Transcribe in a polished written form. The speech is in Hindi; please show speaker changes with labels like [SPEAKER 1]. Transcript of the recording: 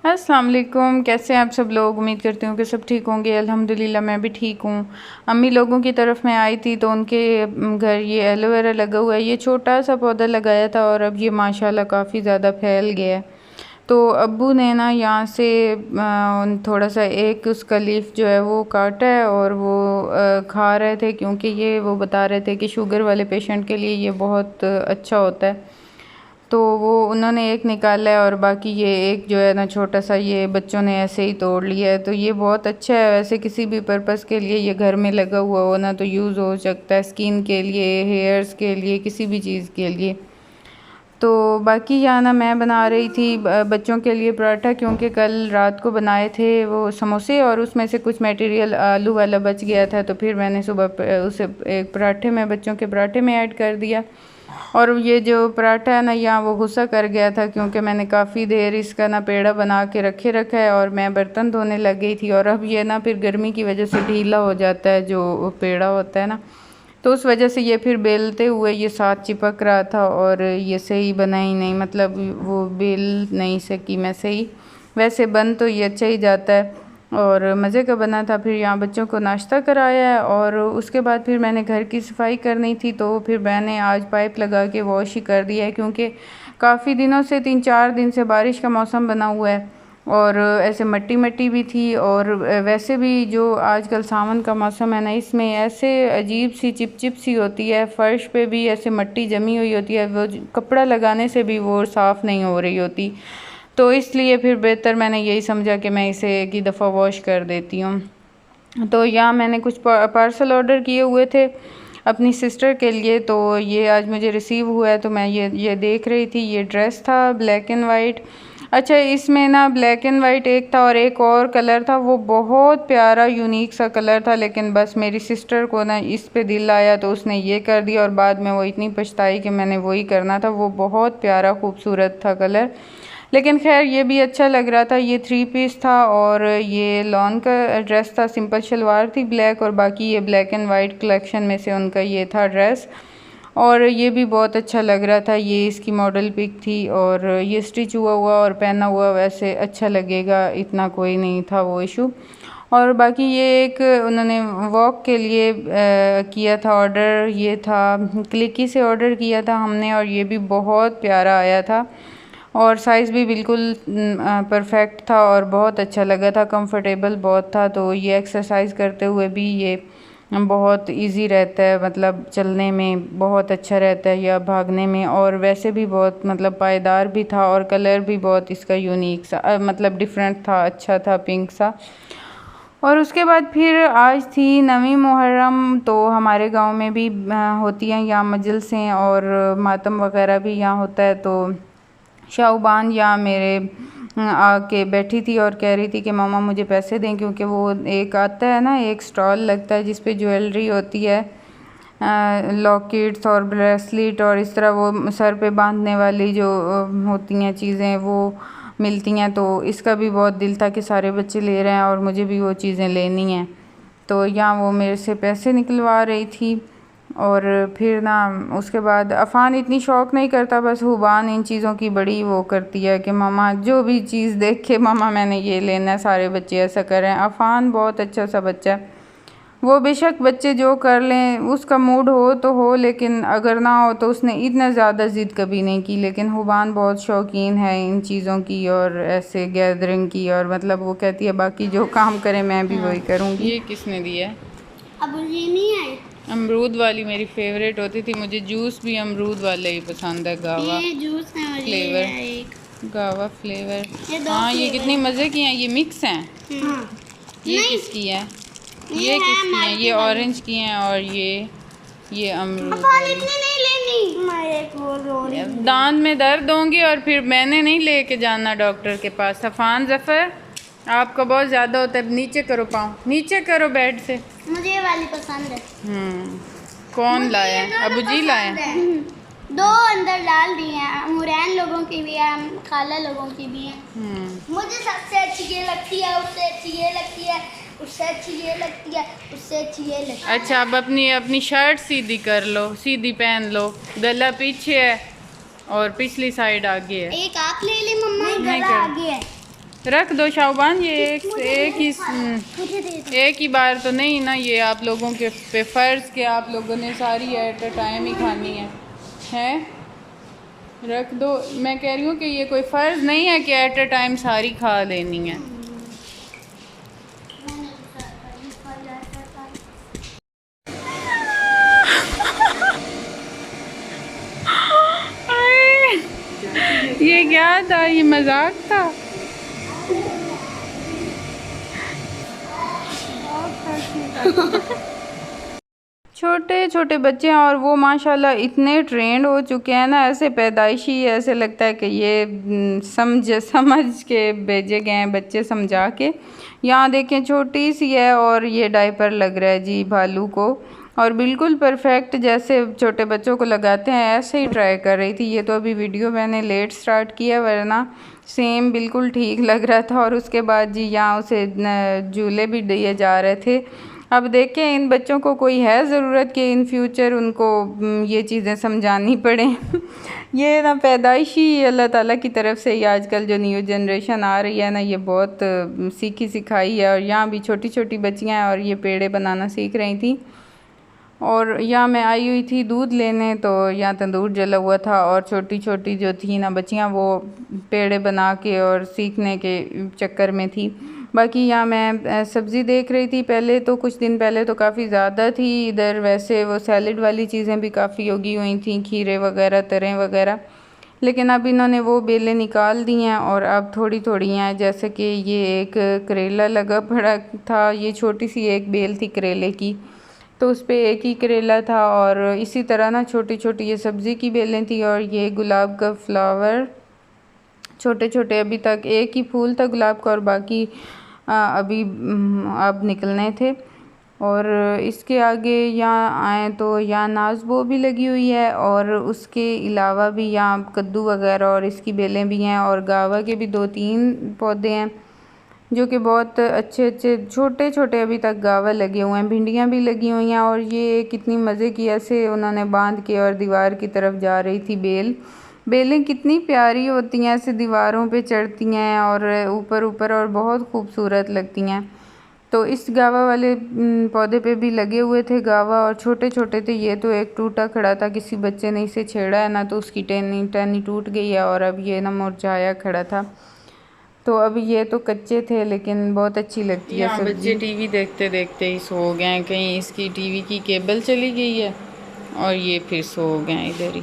[SPEAKER 1] अस्सलाम वालेकुम। कैसे हैं आप सब लोग? उम्मीद करती हूँ कि सब ठीक होंगे। अल्हम्दुलिल्लाह मैं भी ठीक हूँ। अम्मी लोगों की तरफ मैं आई थी तो उनके घर ये एलोवेरा लगा हुआ है। ये छोटा सा पौधा लगाया था और अब ये माशाल्लाह काफ़ी ज़्यादा फैल गया है। तो अब्बू ने ना यहाँ से थोड़ा सा एक उसका लीफ जो है वो काटा है और वो खा रहे थे, क्योंकि ये वो बता रहे थे कि शुगर वाले पेशेंट के लिए ये बहुत अच्छा होता है। तो वो उन्होंने एक निकाला है और बाकी ये एक जो है ना छोटा सा, ये बच्चों ने ऐसे ही तोड़ लिया है। तो ये बहुत अच्छा है, वैसे किसी भी पर्पज़ के लिए ये घर में लगा हुआ हो ना तो यूज़ हो सकता है, स्किन के लिए, हेयर्स के लिए, किसी भी चीज़ के लिए। तो बाकी यहाँ ना मैं बना रही थी बच्चों के लिए पराठा, क्योंकि कल रात को बनाए थे वो समोसे और उसमें से कुछ मटेरियल आलू वाला बच गया था। तो फिर मैंने सुबह उसे एक पराठे में, बच्चों के पराठे में ऐड कर दिया। और ये जो पराठा है ना यहाँ वो गुस्सा कर गया था, क्योंकि मैंने काफ़ी देर इसका ना पेड़ा बना के रखा है और मैं बर्तन धोने लग गई थी। और अब ये ना फिर गर्मी की वजह से ढीला हो जाता है जो पेड़ा होता है ना, तो उस वजह से ये फिर बेलते हुए ये साथ चिपक रहा था और ये सही बना ही नहीं, मतलब वो बेल नहीं सकी मैं सही। वैसे बन तो ये अच्छा ही जाता है और मज़े का बना था। फिर यहाँ बच्चों को नाश्ता कराया है और उसके बाद फिर मैंने घर की सफाई करनी थी, तो फिर मैंने आज पाइप लगा के वॉश ही कर दिया है, क्योंकि काफ़ी दिनों से 3-4 दिन से बारिश का मौसम बना हुआ है और ऐसे मट्टी मट्टी भी थी। और वैसे भी जो आजकल सावन का मौसम है ना, इसमें ऐसे अजीब सी चिपचिप सी होती है, फ़र्श पे भी ऐसे मट्टी जमी हुई होती है, वो कपड़ा लगाने से भी वो साफ़ नहीं हो रही होती। तो इसलिए फिर बेहतर मैंने यही समझा कि मैं इसे एक ही दफ़ा वॉश कर देती हूँ। तो यहाँ मैंने कुछ पार्सल ऑर्डर किए हुए थे अपनी सिस्टर के लिए, तो ये आज मुझे रिसीव हुआ है। तो मैं ये देख रही थी, ये ड्रेस था ब्लैक एंड वाइट। अच्छा, इसमें ना ब्लैक एंड वाइट एक था और एक और कलर था, वो बहुत प्यारा यूनिक सा कलर था, लेकिन बस मेरी सिस्टर को ना इस पे दिल आया तो उसने ये कर दिया और बाद में वो इतनी पछताई कि मैंने वही करना था। वो बहुत प्यारा खूबसूरत था कलर, लेकिन खैर ये भी अच्छा लग रहा था। ये 3 पीस था और ये लॉन का ड्रेस था, सिंपल शलवार थी ब्लैक, और बाकी ये ब्लैक एंड वाइट कलेक्शन में से उनका ये था ड्रेस, और ये भी बहुत अच्छा लग रहा था। ये इसकी मॉडल पिक थी और ये स्टिच हुआ हुआ और पहना हुआ वैसे अच्छा लगेगा, इतना कोई नहीं था वो इशू। और बाकी ये एक उन्होंने वॉक के लिए किया था ऑर्डर, ये था क्लिकी से ऑर्डर किया था हमने, और ये भी बहुत प्यारा आया था और साइज़ भी बिल्कुल परफेक्ट था और बहुत अच्छा लगा था, कंफर्टेबल बहुत था। तो ये एक्सरसाइज करते हुए भी ये बहुत इजी रहता है, मतलब चलने में बहुत अच्छा रहता है या भागने में, और वैसे भी बहुत मतलब पायदार भी था और कलर भी बहुत इसका यूनिक सा मतलब डिफरेंट था, अच्छा था, पिंक सा। और उसके बाद फिर आज थी 9वीं मुहर्रम, तो हमारे गांव में भी होती हैं यहाँ मजलिसें और मातम वगैरह भी यहाँ होता है। तो शाहबान यहाँ मेरे आके बैठी थी और कह रही थी कि मामा मुझे पैसे दें, क्योंकि वो एक आता है ना, एक स्टॉल लगता है जिस पे ज्वेलरी होती है, लॉकेट्स और ब्रेसलेट और इस तरह वो सर पे बांधने वाली जो होती हैं चीज़ें वो मिलती हैं। तो इसका भी बहुत दिल था कि सारे बच्चे ले रहे हैं और मुझे भी वो चीज़ें लेनी हैं। तो यहाँ वो मेरे से पैसे निकलवा रही थी। और फिर ना उसके बाद अफ़ान इतनी शौक़ नहीं करता, बस हुबान इन चीज़ों की बड़ी वो करती है कि मामा जो भी चीज़ देख के मामा मैंने ये लेना है, सारे बच्चे ऐसा कर रहे हैं। अफ़ान बहुत अच्छा सा बच्चा है, वो बेशक बच्चे जो कर लें, उसका मूड हो तो हो, लेकिन अगर ना हो तो उसने इतना ज़्यादा ज़िद कभी नहीं की। लेकिन हुबान बहुत शौकीन है इन चीज़ों की और ऐसे गैदरिंग की, और मतलब वो कहती है बाकी जो काम करे मैं भी वही करूँगी। ये किसने दिया?
[SPEAKER 2] अब ये नहीं है।
[SPEAKER 1] अमरूद वाली मेरी फेवरेट होती थी, मुझे जूस भी अमरूद वाले ही पसंद है, गावा
[SPEAKER 2] ये जूस है और
[SPEAKER 1] फ्लेवर,
[SPEAKER 2] ये
[SPEAKER 1] गावा फ्लेवर।
[SPEAKER 2] हाँ,
[SPEAKER 1] ये कितने मज़े की हैं, ये मिक्स हैं।
[SPEAKER 2] हाँ।
[SPEAKER 1] ये किसकी है? ये किसकी हैं? ये ऑरेंज की हैं और ये अमरूद वाली।
[SPEAKER 2] नहीं लेनी,
[SPEAKER 1] दांत में दर्द होंगे और फिर मैंने नहीं लेके जाना डॉक्टर के पास। सफ़ान ज़फ़र आपका बहुत ज़्यादा होता है, नीचे करो पाँव, नीचे करो बेड से।
[SPEAKER 2] मुझे ये वाली पसंद है।
[SPEAKER 1] कौन लाया है? अबू जी लाए?
[SPEAKER 2] दो अंदर डाल दिए हैं, मुरैन लोगों की भी है, खाला लोगों की भी है। मुझे सबसे अच्छी ये लगती है, उससे अच्छी ये लगती है, उससे अच्छी ये लगती है, उससे अच्छी ये लगती है।
[SPEAKER 1] अच्छा, अब अपनी शर्ट सीधी कर लो, सीधी पहन लो, गला पीछे है और पिछली साइड आगे है।
[SPEAKER 2] एक आप ले ले मम्मा, गला आगे है।
[SPEAKER 1] रख दो शाहबान, ये
[SPEAKER 2] मुझे दे दो।
[SPEAKER 1] एक ही बार तो नहीं ना, ये आप लोगों के पे फ़र्ज़ के आप लोगों ने सारी एट अ टाइम ही खानी है। हैं, रख दो। मैं कह रही हूँ कि ये कोई फ़र्ज़ नहीं है कि एट अ टाइम सारी खा लेनी है। ये क्या था, ये मजाक था। छोटे छोटे बच्चे हैं और वो माशाल्लाह इतने ट्रेंड हो चुके हैं ना, ऐसे पैदाइशी ऐसे लगता है कि ये समझ के भेजे गए हैं बच्चे, समझा के। यहाँ देखें छोटी सी है और ये डायपर लग रहा है जी भालू को, और बिल्कुल परफेक्ट जैसे छोटे बच्चों को लगाते हैं ऐसे ही ट्राई कर रही थी। ये तो अभी वीडियो मैंने लेट स्टार्ट किया, वरना सेम बिल्कुल ठीक लग रहा था। और उसके बाद जी यहाँ उसे झूले भी दिए जा रहे थे। अब देखें इन बच्चों को कोई है ज़रूरत कि इन फ्यूचर उनको ये चीज़ें समझानी पड़ें। ये ना पैदाइशी अल्लाह ताला की तरफ से ही आजकल जो न्यू जनरेशन आ रही है ना, ये बहुत सीखी सिखाई है। और यहाँ भी छोटी छोटी बच्चियाँ हैं और ये पेड़े बनाना सीख रही थी। और यहाँ मैं आई हुई थी दूध लेने, तो यहाँ तंदूर जला हुआ था और छोटी छोटी जो थी ना बच्चियाँ वो पेड़े बना के और सीखने के चक्कर में थी। बाकी यहाँ मैं सब्ज़ी देख रही थी। पहले तो कुछ दिन पहले तो काफ़ी ज़्यादा थी इधर, वैसे वो सैलड वाली चीज़ें भी काफ़ी उगी हुई थी, खीरे वगैरह, तरें वगैरह। लेकिन अब इन्होंने वो बेलें निकाल दी हैं और अब थोड़ी थोड़ी हैं। जैसे कि ये एक करेला लगा पड़ा था, ये छोटी सी एक बेल थी करेले की, तो उस पर एक ही करेला था। और इसी तरह ना छोटी छोटी ये सब्ज़ी की बेलें थी। और ये गुलाब का फ्लावर छोटे छोटे, अभी तक एक ही फूल था गुलाब का और बाकी अभी अब निकलने थे। और इसके आगे यहाँ आए तो यहाँ नाज़बो भी लगी हुई है, और उसके अलावा भी यहाँ कद्दू वगैरह और इसकी बेलें भी हैं, और गावा के भी 2-3 पौधे हैं जो कि बहुत अच्छे अच्छे छोटे छोटे अभी तक गावा लगे हुए हैं। भिंडियाँ भी लगी हुई हैं। और ये कितनी मज़े की ऐसे उन्होंने बांध के और दीवार की तरफ जा रही थी बेलें कितनी प्यारी होती हैं, ऐसे दीवारों पे चढ़ती हैं और ऊपर ऊपर, और बहुत खूबसूरत लगती हैं। तो इस गावा वाले पौधे पे भी लगे हुए थे गावा, और छोटे छोटे थे। ये तो एक टूटा खड़ा था, किसी बच्चे ने इसे छेड़ा है ना, तो उसकी टहनी टूट गई है और अब ये ना मुरझाया खड़ा था। तो अब ये तो कच्चे थे लेकिन बहुत अच्छी लगती है सब्जी। बच्चे टीवी देखते देखते ही सो गए हैं, कहीं इसकी टीवी की केबल चली गई है और ये फिर सो गए इधर ही।